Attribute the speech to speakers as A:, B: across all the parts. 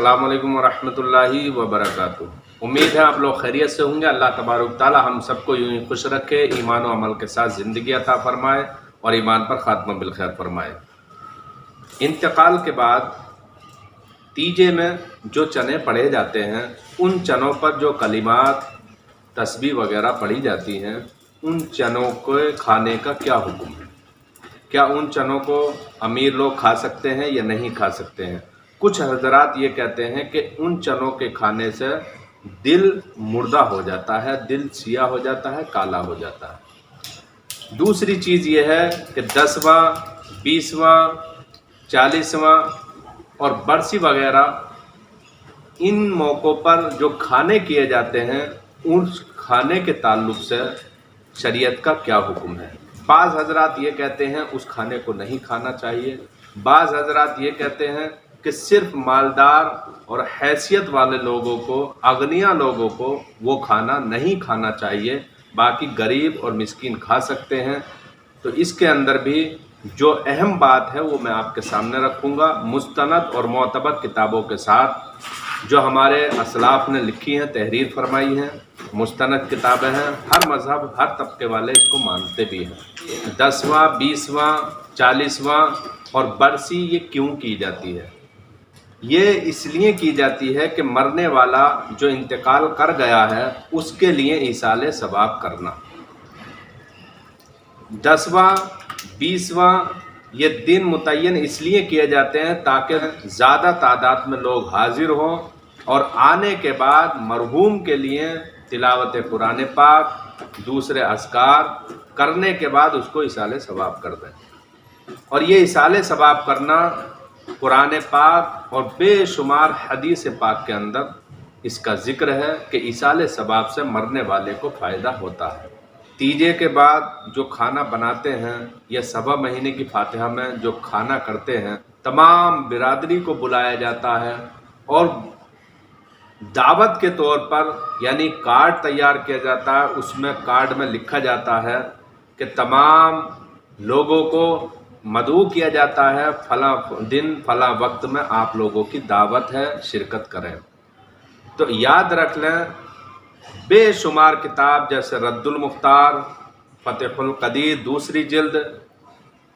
A: अस्सलाम वालेकुम वरहमतुल्लाहि वबरकातुह। उम्मीद है आप लोग खैरियत से होंगे। अल्लाह तबारक ताला हम सबको यूं ही खुश रखे, ईमान और अमल के साथ ज़िंदगी अता फरमाए और ईमान पर ख़ात्मा बिलखैर फरमाए। इंतकाल के बाद तीजे में जो चने पढ़े जाते हैं, उन चनों पर जो कलिमात तस्बीह वगैरह पढ़ी जाती हैं, उन चनों को खाने का क्या हुक्म है? क्या उन चनों को अमीर लोग खा सकते हैं या नहीं खा सकते हैं? कुछ हजरात ये कहते हैं कि उन चनों के खाने से दिल मुर्दा हो जाता है, दिल सिया हो जाता है, काला हो जाता है। दूसरी चीज़ ये है कि 10वां, 20वां, 40वां और बरसी वगैरह इन मौक़ों पर जो खाने किए जाते हैं, उस खाने के ताल्लुक़ से शरीयत का क्या हुक्म है? बाज़ हजरात ये कहते हैं उस खाने को नहीं खाना चाहिए। बाज़ हजरात ये कहते हैं कि सिर्फ मालदार और हैसियत वाले लोगों को, अगनिया लोगों को वो खाना नहीं खाना चाहिए, बाकी गरीब और मिस्कीन खा सकते हैं। तो इसके अंदर भी जो अहम बात है वो मैं आपके सामने रखूँगा, मुस्तनद और मोतबर किताबों के साथ, जो हमारे असलाफ ने लिखी हैं, तहरीर फरमाई हैं। मुस्तनद किताबें हैं, हर मज़हब, हर तबके वाले इसको मानते भी हैं। 10वां, 20वां, 40वां और बरसी ये क्यों की जाती है? ये इसलिए की जाती है कि मरने वाला जो इंतकाल कर गया है उसके लिए ईसाले सवाब करना। 10वां, 20वां ये दिन मुतय्यन इसलिए किए जाते हैं ताकि ज़्यादा तादाद में लोग हाजिर हों और आने के बाद मरहूम के लिए तिलावत कुरान पाक, दूसरे अस्कार करने के बाद उसको इसाले सवाब कर दें। और ये इसाले सवाब करना कुरान पाक और बेशुमार हदीस पाक के अंदर इसका ज़िक्र है कि इसाले सवाब से मरने वाले को फ़ायदा होता है। तीजे के बाद जो खाना बनाते हैं या सवा महीने की फातिहा में जो खाना करते हैं, तमाम बिरादरी को बुलाया जाता है और दावत के तौर पर यानी कार्ड तैयार किया जाता है। उसमें कार्ड में लिखा जाता है कि तमाम लोगों को मदऊ किया जाता है, फला दिन फला वक्त में आप लोगों की दावत है, शिरकत करें। तो याद रख लें, बेशुमार किताब जैसे रद्दुल मुख्तार, फतहुल क़दीर दूसरी जिल्द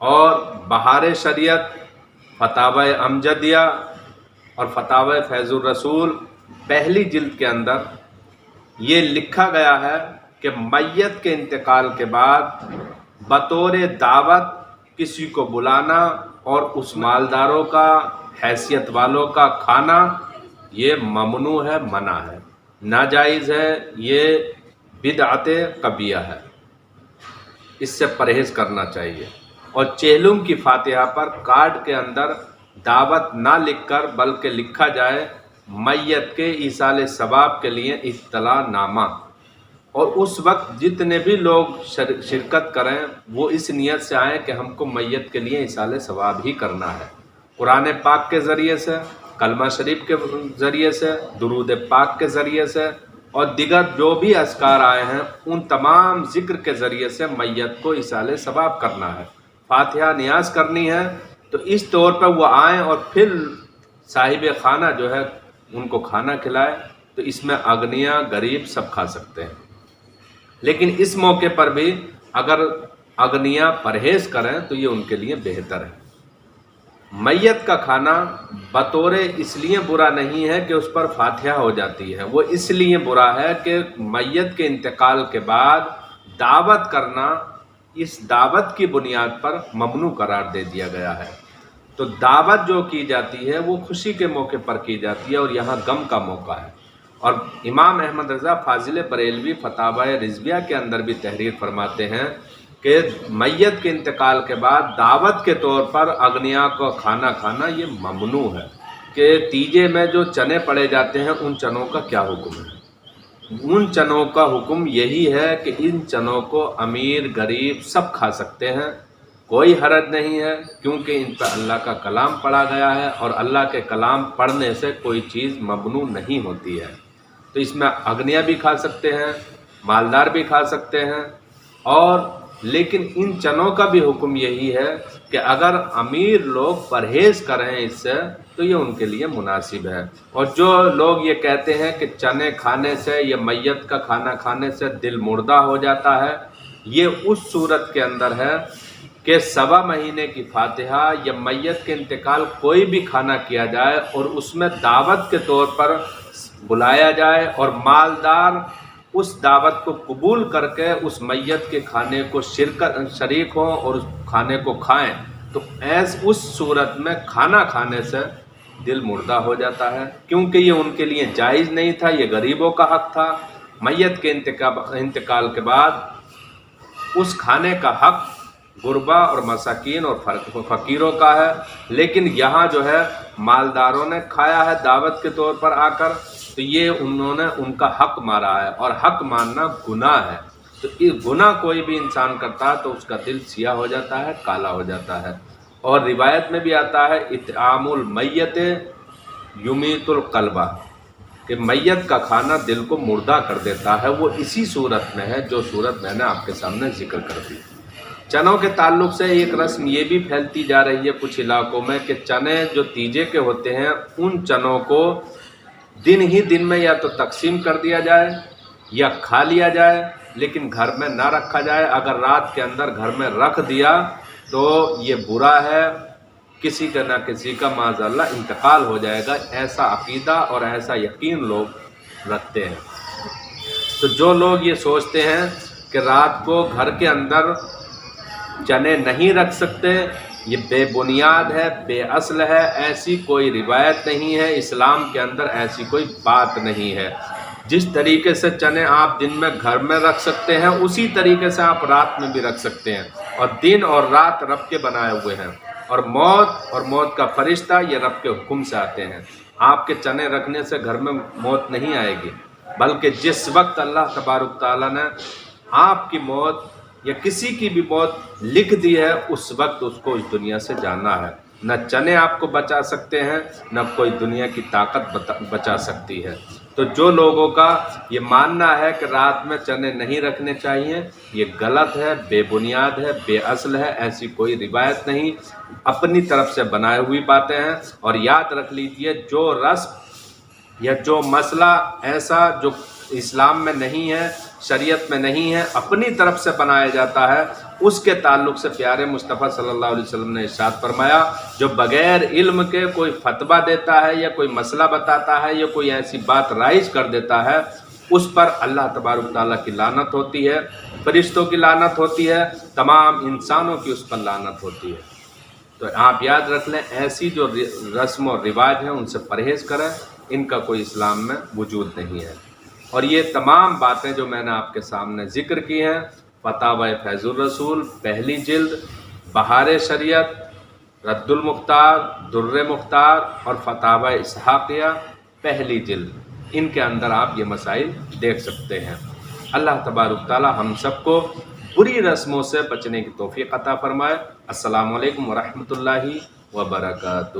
A: और बहार शरीयत, फतावा अमजदिया और फतावा फैज़ुर रसूल पहली जिल्द के अंदर ये लिखा गया है कि मैयत के इंतकाल के बाद बतौर दावत किसी को बुलाना और उस मालदारों का, हैसियत वालों का खाना ये ममनू है, मना है, नाजायज़ है, ये बिदअते कबिया है, इससे परहेज़ करना चाहिए। और चेहलुम की फातिहा पर कार्ड के अंदर दावत ना लिखकर बल्कि लिखा जाए मैयत के ईसाले सवाब के लिए इत्तला नामा, और उस वक्त जितने भी लोग शिरकत करें वो इस नियत से आएँ कि हमको मैयत के लिए ईसाले सवाब ही करना है। कुरान पाक के ज़रिए से, कलमा शरीफ के ज़रिए से, दुरूद पाक के ज़रिए से और दिगर जो भी अस्कार आए हैं उन तमाम ज़िक्र के ज़रिए से मैयत को ईसाले सवाब करना है, फातिहा नियाज करनी है। तो इस तौर पर वो आएँ और फिर साहिब खाना जो है उनको खाना खिलाए। तो इसमें अगनिया, गरीब सब खा सकते हैं। लेकिन इस मौके पर भी अगर अगनिया परहेज़ करें तो ये उनके लिए बेहतर है। मैयत का खाना बतौर इसलिए बुरा नहीं है कि उस पर फातिहा हो जाती है, वो इसलिए बुरा है कि मैयत के इंतकाल के बाद दावत करना इस दावत की बुनियाद पर ममनू करार दे दिया गया है। तो दावत जो की जाती है वो खुशी के मौके पर की जाती है और यहाँ गम का मौका है। और इमाम अहमद रज़ा फाजिल बरेलवी फतावा रिज़विया के अंदर भी तहरीर फरमाते हैं कि मैयत के इंतकाल के बाद दावत के तौर पर अगनिया को खाना खाना ये ममनू है। कि तीजे में जो चने पड़े जाते हैं उन चनों का क्या हुक्म है? उन चनों का हुक्म यही है कि इन चनों को अमीर, गरीब सब खा सकते हैं, कोई हरज नहीं है, क्योंकि इन पर अल्लाह का कलाम पढ़ा गया है और अल्लाह के कलाम पढ़ने से कोई चीज़ ममनू नहीं होती है। तो इसमें अगनिया भी खा सकते हैं, मालदार भी खा सकते हैं। और लेकिन इन चनों का भी हुक्म यही है कि अगर अमीर लोग परहेज़ करें इससे تو یہ ان کے لیے مناسب ہے۔ اور جو لوگ یہ کہتے ہیں کہ چنے کھانے سے یا میت کا کھانا کھانے سے دل مردہ ہو جاتا ہے، یہ اس صورت کے اندر ہے کہ 1.25 مہینے کی فاتحہ یا میت کے انتقال کوئی بھی کھانا کیا جائے اور اس میں دعوت کے طور پر بلایا جائے اور مالدار اس دعوت کو قبول کر کے اس میت کے کھانے کو شریک ہوں اور اس کھانے کو کھائیں، تو اس صورت میں کھانا کھانے سے دل مردہ ہو جاتا ہے، کیونکہ یہ ان کے لیے جائز نہیں تھا، یہ غریبوں کا حق تھا۔ میت کے انتقال کے بعد اس کھانے کا حق غربا اور مساکین اور فقیروں کا ہے، لیکن یہاں جو ہے مالداروں نے کھایا ہے دعوت کے طور پر آ کر، تو یہ انہوں نے ان کا حق مارا ہے، اور حق ماننا گناہ ہے۔ تو یہ گناہ کوئی بھی انسان کرتا ہے تو اس کا دل سیاہ ہو جاتا ہے، کالا ہو جاتا ہے۔ اور روایت میں بھی آتا ہے اطعام المیت یمیت القلبہ، کہ میت کا کھانا دل کو مردہ کر دیتا ہے، وہ اسی صورت میں ہے جو صورت میں نے آپ کے سامنے ذکر کر دی۔ چنوں کے تعلق سے ایک رسم یہ بھی پھیلتی جا رہی ہے کچھ علاقوں میں کہ چنے جو تیجے کے ہوتے ہیں ان چنوں کو دن ہی دن میں یا تو تقسیم کر دیا جائے یا کھا لیا جائے، لیکن گھر میں نہ رکھا جائے۔ اگر رات کے اندر گھر میں رکھ دیا تو یہ برا ہے، کسی کا نہ کسی کا معاذ اللہ انتقال ہو جائے گا، ایسا عقیدہ اور ایسا یقین لوگ رکھتے ہیں۔ تو جو لوگ یہ سوچتے ہیں کہ رات کو گھر کے اندر چنے نہیں رکھ سکتے، یہ بے بنیاد ہے، بے اصل ہے، ایسی کوئی روایت نہیں ہے، اسلام کے اندر ایسی کوئی بات نہیں ہے۔ جس طریقے سے چنے آپ دن میں گھر میں رکھ سکتے ہیں اسی طریقے سے آپ رات میں بھی رکھ سکتے ہیں، اور دن اور رات رب کے بنائے ہوئے ہیں، اور موت کا فرشتہ یہ رب کے حکم سے آتے ہیں۔ آپ کے چنے رکھنے سے گھر میں موت نہیں آئے گی، بلکہ جس وقت اللہ تبارک تعالیٰ نے آپ کی موت یا کسی کی بھی موت لکھ دی ہے اس وقت اس کو اس دنیا سے جانا ہے۔ نہ چنے آپ کو بچا سکتے ہیں، نہ کوئی دنیا کی طاقت بچا سکتی ہے۔ تو جو لوگوں کا یہ ماننا ہے کہ رات میں چنے نہیں رکھنے چاہیے، یہ غلط ہے، بے بنیاد ہے، بے اصل ہے، ایسی کوئی روایت نہیں، اپنی طرف سے بنائے ہوئی باتیں ہیں۔ اور یاد رکھ لیجئے جو رسم یا جو مسئلہ ایسا جو اسلام میں نہیں ہے، شریعت میں نہیں ہے، اپنی طرف سے بنایا جاتا ہے، اس کے تعلق سے پیارے مصطفیٰ صلی اللہ علیہ وسلم نے ارشاد فرمایا، جو بغیر علم کے کوئی فتویٰ دیتا ہے یا کوئی مسئلہ بتاتا ہے یا کوئی ایسی بات رائج کر دیتا ہے، اس پر اللہ تبارک تعالیٰ کی لعنت ہوتی ہے، فرشتوں کی لعنت ہوتی ہے، تمام انسانوں کی اس پر لعنت ہوتی ہے۔ تو آپ یاد رکھ لیں، ایسی جو رسم و رواج ہیں ان سے پرہیز کریں، ان کا کوئی اسلام میں وجود نہیں ہے۔ اور یہ تمام باتیں جو میں نے آپ کے سامنے ذکر کی ہیں، فتاوی فیض الرسول پہلی جلد، بہار شریعت، رد المختار، در مختار اور فتاوی اسحاقیہ پہلی جلد، ان کے اندر آپ یہ مسائل دیکھ سکتے ہیں۔ اللہ تبارک تعالی ہم سب کو بری رسموں سے بچنے کی توفیق عطا فرمائے۔ السلام علیکم ورحمۃ اللہ وبرکاتہ۔